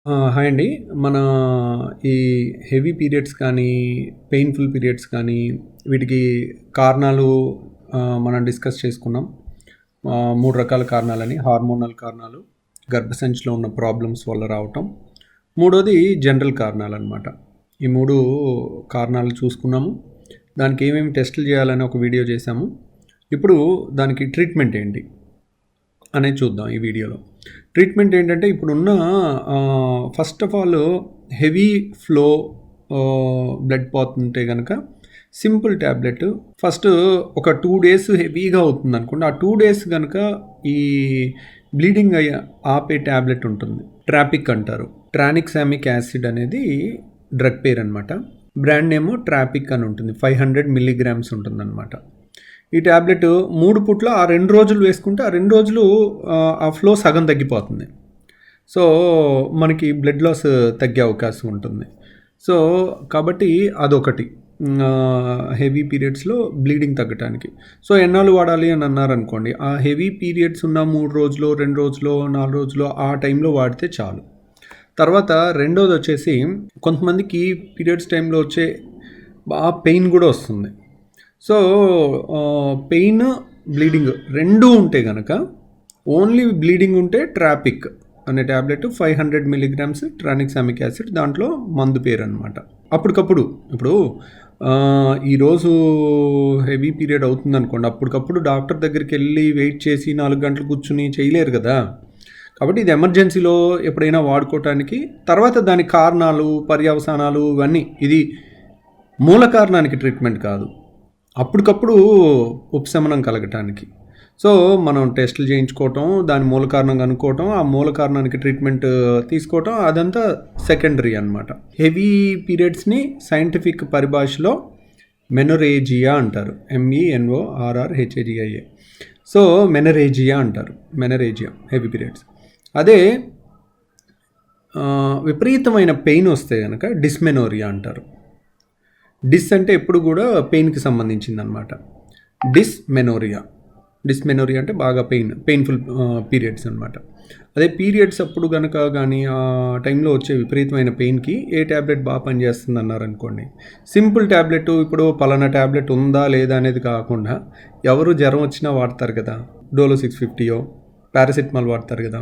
Hi అండి. మన ఈ హెవీ పీరియడ్స్ కానీ, పెయిన్‌ఫుల్ పీరియడ్స్ కానీ, వీటికి కారణాలు మనం డిస్కస్ చేసుకున్నాం. 3 రకాల కారణాలని. హార్మోనల్ కారణాలు, గర్భసంచిలో ఉన్న ప్రాబ్లమ్స్ వల్ల రావటం. మూడోది జనరల్ కారణాలన్నమాట. ఈ 3 కారణాలు చూసుకున్నాము. దానికి ఏమేమి టెస్టులు చేయాలని ఒక వీడియో చేశాము. ఇప్పుడు దానికి ట్రీట్మెంట్ ఏంటి అనేది చూద్దాం ఈ వీడియోలో. ట్రీట్మెంట్ ఏంటంటే ఇప్పుడున్న first of all heavy flow blood పోతుంటే కనుక సింపుల్ ట్యాబ్లెట్ ఫస్ట్ ఒక 2 days హెవీగా అవుతుంది అనుకోండి. ఆ 2 days కనుక ఈ బ్లీడింగ్ ఆపే ట్యాబ్లెట్ ఉంటుంది. ట్రాపిక్ అంటారు. ట్రానిక్సామిక్ యాసిడ్ అనేది డ్రగ్ పేరు అనమాట. బ్రాండ్ నేమ్ ట్రాపిక్ అని ఉంటుంది. 500 mg ఉంటుంది అనమాట. ఈ ట్యాబ్లెట్ 3 పూట్ల ఆ 2 రోజులు వేసుకుంటే ఆ 2 రోజులు ఆ ఫ్లో సగం తగ్గిపోతుంది. సో మనకి బ్లడ్ లాస్ తగ్గే అవకాశం ఉంటుంది. సో కాబట్టి అదొకటి హెవీ పీరియడ్స్లో బ్లీడింగ్ తగ్గటానికి. సో ఎన్నాళ్ళు వాడాలి అని అన్నారనుకోండి, ఆ హెవీ పీరియడ్స్ ఉన్న 3 రోజులు 2 రోజులు 4 రోజులు ఆ టైంలో వాడితే చాలు. తర్వాత రెండోది వచ్చేసి కొంతమందికి పీరియడ్స్ టైంలో వచ్చే బాగా పెయిన్ కూడా వస్తుంది. సో పెయిన్ బ్లీడింగ్ రెండూ ఉంటే కనుక, ఓన్లీ బ్లీడింగ్ ఉంటే ట్రాపిక్ అనే ట్యాబ్లెట్ 500 mg ట్రానిక్సామిక్ యాసిడ్, దాంట్లో మందు పేరు అనమాట. అప్పటికప్పుడు ఇప్పుడు ఈరోజు హెవీ పీరియడ్ అవుతుంది అనుకోండి, అప్పటికప్పుడు డాక్టర్ దగ్గరికి వెళ్ళి వెయిట్ చేసి 4 గంటలు కూర్చుని చేయలేరు కదా. కాబట్టి ఇది ఎమర్జెన్సీలో ఎప్పుడైనా వాడుకోవటానికి. తర్వాత దాని కారణాలు, పర్యవసానాలు ఇవన్నీ, ఇది మూల కారణానికి ట్రీట్మెంట్ కాదు, అప్పటికప్పుడు ఉపశమనం కలగటానికి. సో మనం టెస్టులు చేయించుకోవటం, దాని మూల కారణం కనుక్కోవటం, ఆ మూల కారణానికి ట్రీట్మెంట్ తీసుకోవటం, అదంతా సెకండరీ అనమాట. హెవీ పీరియడ్స్ని సైంటిఫిక్ పరిభాషలో మెనోరేజియా అంటారు. MENORRHAGIA. సో మెనరేజియా అంటారు. Menorrhagia heavy periods. అదే విపరీతమైన పెయిన్ వస్తే కనుక డిస్మెనోరియా అంటారు. డిస్ అంటే ఎప్పుడు కూడా పెయిన్కి సంబంధించింది అనమాట. డిస్మెనోరియా అంటే బాగా పెయిన్ఫుల్ పీరియడ్స్ అనమాట. అదే పీరియడ్స్ అప్పుడు కనుక కానీ ఆ టైంలో వచ్చే విపరీతమైన పెయిన్కి ఏ ట్యాబ్లెట్ బాగా పనిచేస్తుంది అన్నారనుకోండి, సింపుల్ ట్యాబ్లెట్, ఇప్పుడు పలానా ట్యాబ్లెట్ ఉందా లేదా అనేది కాకుండా, ఎవరు జ్వరం వచ్చినా వాడతారు కదా, డోలో 650 పారాసిటమాల్ వాడతారు కదా.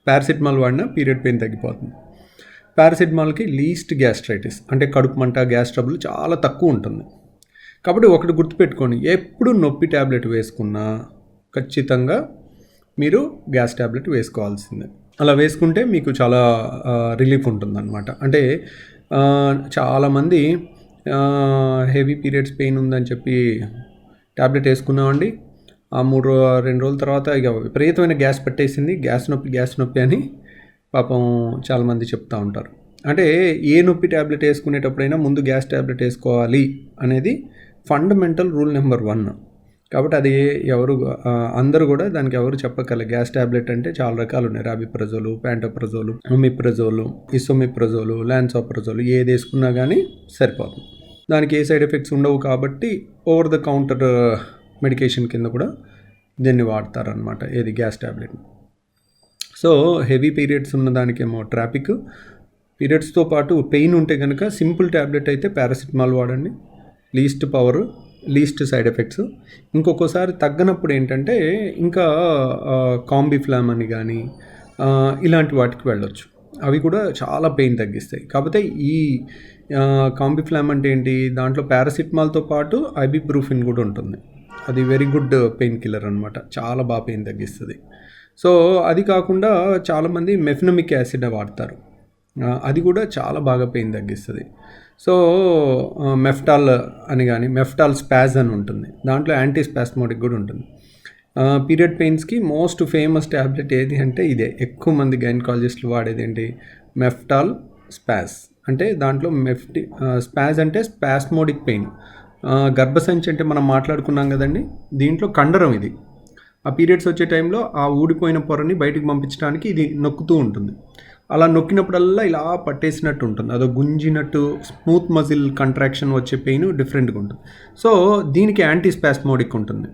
పారాసిటమాల్ వాడినా పీరియడ్ పెయిన్ తగ్గిపోతుంది. పారాసిటమాల్కి లీస్ట్ గ్యాస్ట్రైటిస్ అంటే కడుపు మంట, గ్యాస్ ట్రబుల్ చాలా తక్కువ ఉంటుంది. కాబట్టి ఒకటి గుర్తుపెట్టుకోండి, ఎప్పుడు నొప్పి ట్యాబ్లెట్ వేసుకున్నా ఖచ్చితంగా మీరు గ్యాస్ ట్యాబ్లెట్ వేసుకోవాల్సిందే. అలా వేసుకుంటే మీకు చాలా రిలీఫ్ ఉంటుందన్నమాట. అంటే చాలామంది హెవీ పీరియడ్స్ పెయిన్ ఉందని చెప్పి ట్యాబ్లెట్ వేసుకున్నామండి, ఆ 2 రోజుల తర్వాత ఇక విపరీతమైన గ్యాస్ పట్టేసింది, గ్యాస్ నొప్పి అని పాపం చాలామంది చెప్తూ ఉంటారు. అంటే ఏ నొప్పి ట్యాబ్లెట్ వేసుకునేటప్పుడైనా ముందు గ్యాస్ ట్యాబ్లెట్ వేసుకోవాలి అనేది ఫండమెంటల్ రూల్ నెంబర్ 1. కాబట్టి అది అందరూ కూడా దానికి ఎవరు చెప్పగలరు. గ్యాస్ ట్యాబ్లెట్ అంటే చాలా రకాలు ఉన్నాయి. రాబిప్రజోలు, ప్యాంటోప్రజోలు, ఒమిప్రజోలు, ఇసోమిప్రజోలు, లాన్సోప్రజోలు, ఏది వేసుకున్నా కానీ సరిపోతుంది. దానికి ఏ సైడ్ ఎఫెక్ట్స్ ఉండవు. కాబట్టి ఓవర్ ద కౌంటర్ మెడికేషన్ కింద కూడా దీన్ని వాడతారనమాట, ఏది gas tablet. So heavy periods ఉన్న దానికేమో ట్రాపిక్, పీరియడ్స్తో పాటు పెయిన్ ఉంటే కనుక సింపుల్ ట్యాబ్లెట్ అయితే పారాసిటమాల్ వాడండి. Least power, least side effects. ఇంకొకసారి తగ్గనప్పుడు ఏంటంటే ఇంకా కాంబిఫ్లామ్ అని కానీ ఇలాంటి వాటికి వెళ్ళొచ్చు. అవి కూడా చాలా పెయిన్ తగ్గిస్తాయి. కాకపోతే ఈ కాంబిఫ్లామ్ అంటే ఏంటి, దాంట్లో పారాసిటమాల్తో పాటు ఐబిప్రూఫిన్ కూడా ఉంటుంది. అది వెరీ గుడ్ పెయిన్ కిల్లర్ అనమాట, చాలా బాగా పెయిన్ తగ్గిస్తుంది. సో అది కాకుండా చాలామంది మెఫినమిక్ యాసిడ్ వాడతారు, అది కూడా చాలా బాగా పెయిన్ తగ్గిస్తుంది. సో మెఫ్టాల్ అని కానీ, మెఫ్టాల్ స్పాజ్ అని ఉంటుంది, దాంట్లో యాంటీ స్పాస్మోడిక్ కూడా ఉంటుంది. పీరియడ్ పెయిన్స్కి మోస్ట్ ఫేమస్ ట్యాబ్లెట్ ఏది అంటే ఇదే. ఎక్కువ మంది గైనకాలజిస్టులు వాడేది ఏంటి, మెఫ్టాల్ స్పాజ్. అంటే దాంట్లో స్పాజ్ అంటే స్పాస్మోడిక్ పెయిన్. గర్భసంచి అంటే మనం మాట్లాడుకున్నాం కదండి, దీంట్లో కండరం ఇది. ఆ పీరియడ్స్ వచ్చే టైంలో ఆ ఊడిపోయిన పొరని బయటికి పంపించడానికి ఇది నొక్కుతూ ఉంటుంది. అలా నొక్కినప్పుడల్లా ఇలా పట్టేసినట్టు ఉంటుంది, అదో గుంజినట్టు స్మూత్ మజిల్ కంట్రాక్షన్ వచ్చే పెయిన్ డిఫరెంట్గా ఉంటుంది. సో దీనికి యాంటీ స్పాస్మోడిక్ ఉంటుంది.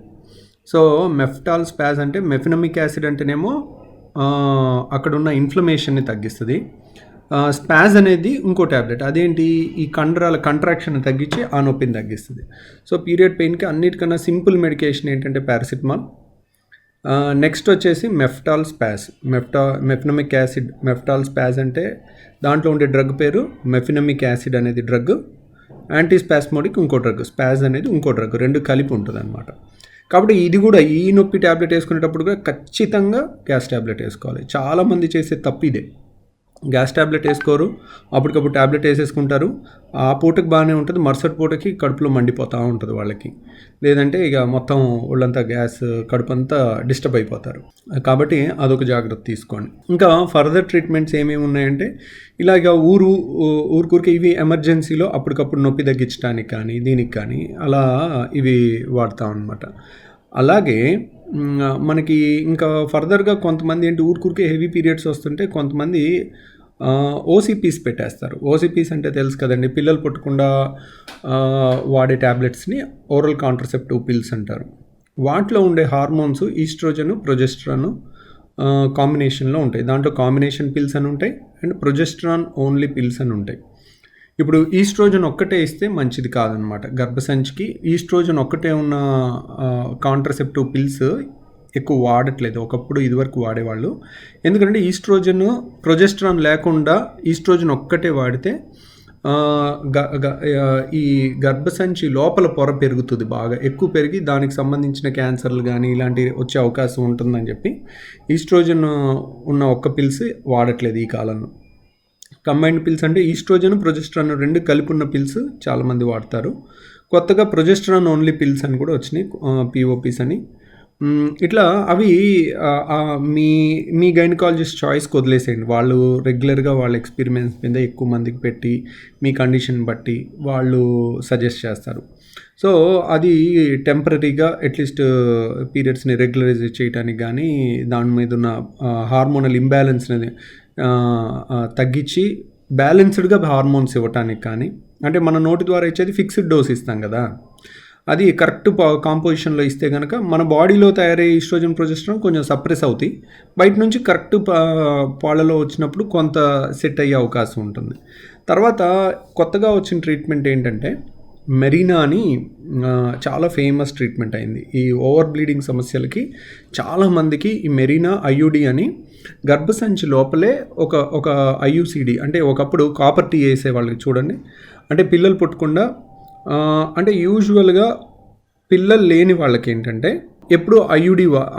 సో మెఫ్టాల్ స్పాజ్ అంటే మెఫినమిక్ యాసిడ్ అంటేనేమో అక్కడున్న ఇన్ఫ్లమేషన్ని తగ్గిస్తుంది. స్పాజ్ అనేది ఇంకో ట్యాబ్లెట్, అదేంటి ఈ కండరాల కంట్రాక్షన్ తగ్గించి ఆ నొప్పిని తగ్గిస్తుంది. సో పీరియడ్ పెయిన్కి అన్నిటికన్నా సింపుల్ మెడికేషన్ ఏంటంటే పారాసిటమాల్. నెక్స్ట్ వచ్చేసి Meftal spas, mefenamic acid. Meftal spas అంటే దాంట్లో ఉండే డ్రగ్ పేరు మెఫినమిక్ యాసిడ్ అనేది డ్రగ్, యాంటీస్పాస్మోడిక్ ఇంకో డ్రగ్, స్పాజ్ అనేది ఇంకో డ్రగ్, రెండు కలిపి ఉంటుంది అనమాట. కాబట్టి ఇది కూడా ఈ నొప్పి ట్యాబ్లెట్ వేసుకునేటప్పుడు కూడా ఖచ్చితంగా గ్యాస్ ట్యాబ్లెట్ వేసుకోవాలి. చాలామంది చేసే తప్పు ఇదే, గ్యాస్ ట్యాబ్లెట్ వేసుకోరు, అప్పటికప్పుడు ట్యాబ్లెట్ వేసేసుకుంటారు, ఆ పూటకి బాగానే ఉంటుంది, మరుసటి పూటకి కడుపులో మండిపోతూ ఉంటుంది వాళ్ళకి, లేదంటే ఇక మొత్తం ఒళ్ళంతా గ్యాస్, కడుపు అంతా డిస్టర్బ్ అయిపోతారు. కాబట్టి అదొక జాగ్రత్త తీసుకోండి. ఇంకా ఫర్దర్ ట్రీట్మెంట్స్ ఏమేమి ఉన్నాయంటే ఇలాగ ఊరికూరికి ఇవి ఎమర్జెన్సీలో అప్పటికప్పుడు నొప్పి తగ్గించడానికి కానీ దీనికి కానీ అలా ఇవి వాడతాం అన్నమాట. అలాగే మనకి ఇంకా ఫర్దర్గా కొంతమంది ఏంటి ఊరికూరికే హెవీ పీరియడ్స్ వస్తుంటే కొంతమంది ఓసీపీస్ పెట్టేస్తారు. ఓసీపీస్ అంటే తెలుసు కదండి, పిల్లలు పుట్టకుండా వాడే ట్యాబ్లెట్స్ని ఓరల్ కాంట్రసెప్టివ్ పిల్స్ అంటారు. వాటిలో ఉండే హార్మోన్స్ ఈస్ట్రోజన్, ప్రొజెస్ట్రాన్ కాంబినేషన్లో ఉంటాయి. దాంట్లో కాంబినేషన్ పిల్స్ అని ఉంటాయి అండ్ ప్రొజెస్ట్రాన్ ఓన్లీ పిల్స్ అని ఉంటాయి. ఇప్పుడు ఈస్ట్రోజన్ ఒక్కటే ఇస్తే మంచిది కాదనమాట గర్భసంచికి. ఈస్ట్రోజన్ ఒక్కటే ఉన్న కాంట్రసెప్టివ్ పిల్స్ ఎక్కువ వాడట్లేదు, ఒకప్పుడు ఇదివరకు వాడేవాళ్ళు. ఎందుకంటే ఈస్ట్రోజన్, ప్రొజెస్ట్రాన్ లేకుండా ఈస్ట్రోజన్ ఒక్కటే వాడితే ఈ గర్భసంచి లోపల పొర పెరుగుతుంది, బాగా ఎక్కువ పెరిగి దానికి సంబంధించిన క్యాన్సర్లు కానీ ఇలాంటివి వచ్చే అవకాశం ఉంటుందని చెప్పి ఈస్ట్రోజన్ ఉన్న ఒక్క పిల్స్ వాడట్లేదు ఈ కాలంలో. కంబైన్డ్ పిల్స్ అంటే ఈస్ట్రోజన్, ప్రొజెస్ట్రాన్ రెండు కలిపి ఉన్న పిల్స్ చాలామంది వాడతారు. కొత్తగా ప్రొజెస్ట్రాన్ ఓన్లీ పిల్స్ అని కూడా వచ్చినాయి, పిఓపిస్ అని. ఇట్లా అవి మీ గైనకాలజిస్ట్ చాయిస్కి వదిలేసేయండి. వాళ్ళు రెగ్యులర్గా వాళ్ళ ఎక్స్పెరిమెంట్స్ మీద ఎక్కువ మందికి పెట్టి మీ కండిషన్ బట్టి వాళ్ళు సజెస్ట్ చేస్తారు. సో అది టెంపరీగా అట్లీస్ట్ పీరియడ్స్ని రెగ్యులరైజ్ చేయడానికి కానీ దాని మీద ఉన్న హార్మోనల్ ఇంబ్యాలెన్స్ని తగ్గించి బ్యాలెన్స్డ్గా హార్మోన్స్ ఇవ్వటానికి కానీ, అంటే మన నోటి ద్వారా ఇచ్చేది ఫిక్స్డ్ డోస్ ఇస్తాం కదా, అది కరెక్ట్ కాంపోజిషన్లో ఇస్తే కనుక మన బాడీలో తయారయ్యే ఈస్ట్రోజన్, ప్రొజెస్ట్రాన్ కొంచెం సప్రెస్ అవుతాయి, బయట నుంచి కరెక్ట్ పాలలో వచ్చినప్పుడు కొంత సెట్ అయ్యే అవకాశం ఉంటుంది. తర్వాత కొత్తగా వచ్చిన ట్రీట్మెంట్ ఏంటంటే మెరీనా అని చాలా ఫేమస్ ట్రీట్మెంట్ అయింది. ఈ ఓవర్ బ్లీడింగ్ సమస్యలకి చాలామందికి ఈ మెరీనా ఐయుడి అని గర్భసంచి లోపలే ఒక ఐయుసిడి, అంటే ఒకప్పుడు కాపర్ టీ వేసే వాళ్ళకి చూడండి, అంటే పిల్లలు పుట్టకుండా, అంటే యూజువల్గా పిల్లలు లేని వాళ్ళకి ఏంటంటే ఎప్పుడు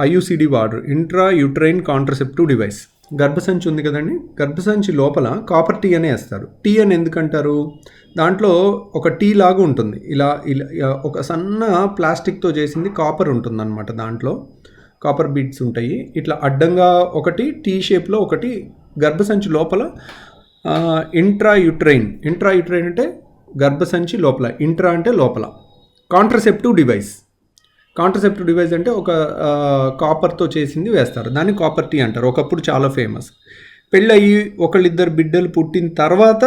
ఐయుసిడి వాడరు, ఇంట్రా యూట్రైన్ కాంట్రసెప్టివ్ డివైస్. గర్భసంచి ఉంది కదండి, గర్భసంచి లోపల కాపర్ టీ అనే వేస్తారు. టీ అని ఎందుకంటారు, దాంట్లో ఒక టీ లాగా ఉంటుంది, ఇలా ఒక సన్న ప్లాస్టిక్తో చేసింది కాపర్ ఉంటుంది అనమాట, దాంట్లో కాపర్ బీడ్స్ ఉంటాయి. ఇట్లా అడ్డంగా ఒకటి టీ షేప్లో ఒకటి గర్భసంచి లోపల ఇంట్రా యూట్రైన్ అంటే గర్భసంచి లోపల, ఇంట్రా అంటే లోపల, కాంట్రసెప్టివ్ డివైస్ అంటే ఒక కాపర్తో చేసింది వేస్తారు, దాన్ని కాపర్ టీ అంటారు. ఒకప్పుడు చాలా ఫేమస్. పెళ్ళయి ఒకళ్ళిద్దరు బిడ్డలు పుట్టిన తర్వాత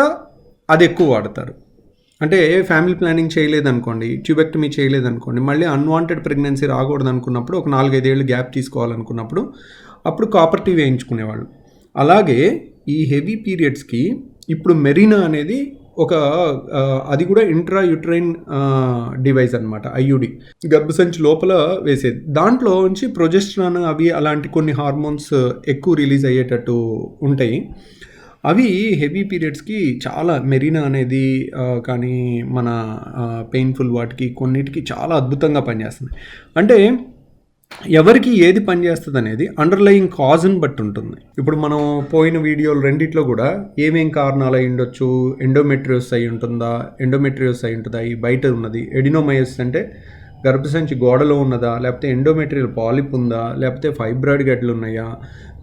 అది ఎక్కువ వాడతారు. అంటే ఫ్యామిలీ ప్లానింగ్ చేయలేదనుకోండి, ట్యూబెక్టమీ చేయలేదనుకోండి, మళ్ళీ అన్వాంటెడ్ ప్రెగ్నెన్సీ రాకూడదు అనుకున్నప్పుడు, ఒక 4-5 ఏళ్ళు గ్యాప్ తీసుకోవాలనుకున్నప్పుడు అప్పుడు కాపర్ టీ వేయించుకునేవాళ్ళు. అలాగే ఈ హెవీ పీరియడ్స్కి ఇప్పుడు మెరీనా అనేది అది కూడా ఇంట్రా యూట్రైన్ డివైస్ అనమాట, ఐయుడి, గర్భసంచి లోపల వేసేది. దాంట్లో నుంచి ప్రొజెస్ట్రాన్ అవి అలాంటి కొన్ని హార్మోన్స్ ఎక్కువ రిలీజ్ అయ్యేటట్టు ఉంటాయి. అవి హెవీ పీరియడ్స్కి చాలా, మెరీనా అనేది కానీ మన పెయిన్ఫుల్ వాటికి కొన్నిటికి చాలా అద్భుతంగా పనిచేస్తుంది. అంటే ఎవరికి ఏది పనిచేస్తుంది అనేది అండర్లయింగ్ కాజ్ని బట్టి ఉంటుంది. ఇప్పుడు మనం పోయిన వీడియోలు రెండిట్లో కూడా ఏమేం కారణాలు అయి ఉండొచ్చు, ఎండోమెట్రియోసిస్ అయి ఉంటుందా, ఈ బయట ఉన్నది ఎడినోమయోసిస్ అంటే గర్భసంచి గోడలో ఉన్నదా, లేకపోతే ఎండోమెట్రియల్ పాలిప్ ఉందా, లేకపోతే ఫైబ్రాయిడ్ గడ్డలు ఉన్నాయా,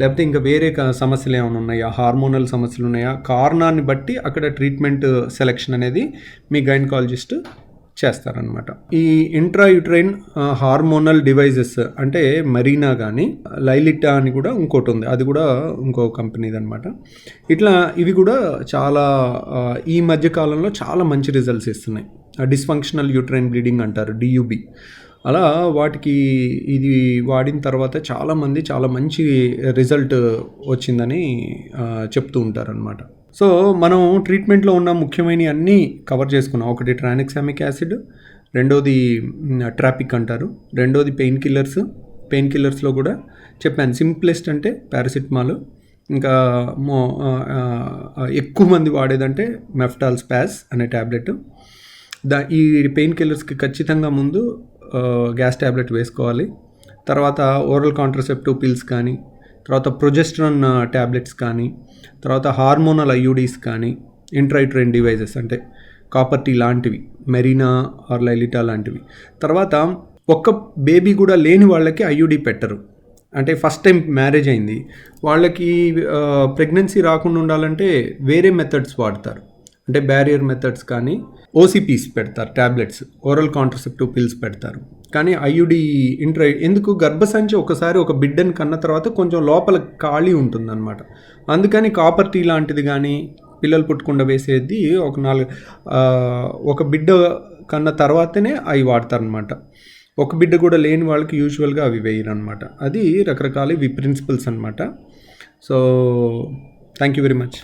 లేకపోతే ఇంకా వేరే సమస్యలు ఏమైనా ఉన్నాయా, హార్మోనల్ సమస్యలు ఉన్నాయా, కారణాన్ని బట్టి అక్కడ ట్రీట్మెంట్ సెలెక్షన్ అనేది మీ గైనకాలజిస్ట్ చేస్తారనమాట. ఈ ఇంట్రాయూట్రైన్ హార్మోనల్ డివైజెస్ అంటే మరీనా కానీ లైలిటా అని కూడా ఇంకోటి ఉంది, అది కూడా ఇంకో కంపెనీది అనమాట. ఇట్లా ఇవి కూడా చాలా ఈ మధ్య కాలంలో చాలా మంచి రిజల్ట్స్ ఇస్తున్నాయి. డిస్ఫంక్షనల్ యూట్రైన్ బ్లీడింగ్ అంటారు, డియుబి, అలా వాటికి ఇది వాడిన తర్వాత చాలామంది చాలా మంచి రిజల్ట్ వచ్చిందని చెప్తూ ఉంటారనమాట. సో మనం ట్రీట్మెంట్లో ఉన్న ముఖ్యమైనవి అన్నీ కవర్ చేసుకున్నాం. ఒకటి ట్రానిక్సామిక్ యాసిడ్, రెండోది ట్రాపిక్ అంటారు, రెండోది పెయిన్ కిల్లర్స్లో కూడా చెప్పాను. సింప్లెస్ట్ అంటే పారాసిటమాల్, ఇంకా ఎక్కువ మంది వాడేదంటే మెఫ్టాల్ స్పాస్ అనే ట్యాబ్లెట్. ఈ పెయిన్ కిల్లర్స్కి ఖచ్చితంగా ముందు గ్యాస్ ట్యాబ్లెట్ వేసుకోవాలి. తర్వాత ఓరల్ కాంట్రసెప్టివ్ పిల్స్ కానీ, తర్వాత ప్రొజెస్ట్రాన్ ట్యాబ్లెట్స్ కానీ, తర్వాత హార్మోనల్ ఐయుడీస్ కానీ, ఇంట్రైట్రైన్ డివైజెస్ అంటే కాపర్ టీ లాంటివి, మెరీనా ఆర్ లైలిటా లాంటివి. తర్వాత ఒక్క బేబీ కూడా లేని వాళ్ళకి ఐయుడి పెట్టరు. అంటే ఫస్ట్ టైం మ్యారేజ్ అయింది వాళ్ళకి ప్రెగ్నెన్సీ రాకుండా ఉండాలంటే వేరే మెథడ్స్ వాడతారు. అంటే బ్యారియర్ మెథడ్స్ కానీ ఓసిపీస్ పెడతారు, ట్యాబ్లెట్స్, ఓరల్ కాంట్రసెప్టివ్ పిల్స్ పెడతారు. కానీ ఐయుడి ఎందుకు గర్భసంచి ఒకసారి ఒక బిడ్డని కన్న తర్వాత కొంచెం లోపల ఖాళీ ఉంటుందన్నమాట. అందుకని కాపర్ టీ లాంటిది కానీ పిల్లలు పుట్టకుండా వేసేది ఒక బిడ్డ కన్న తర్వాతనే అవి వాడతారనమాట. ఒక బిడ్డ కూడా లేని వాళ్ళకి యూజువల్గా అవి వేయరు అనమాట. అది రకరకాల ప్రిన్సిపల్స్ అనమాట. So thank you very much.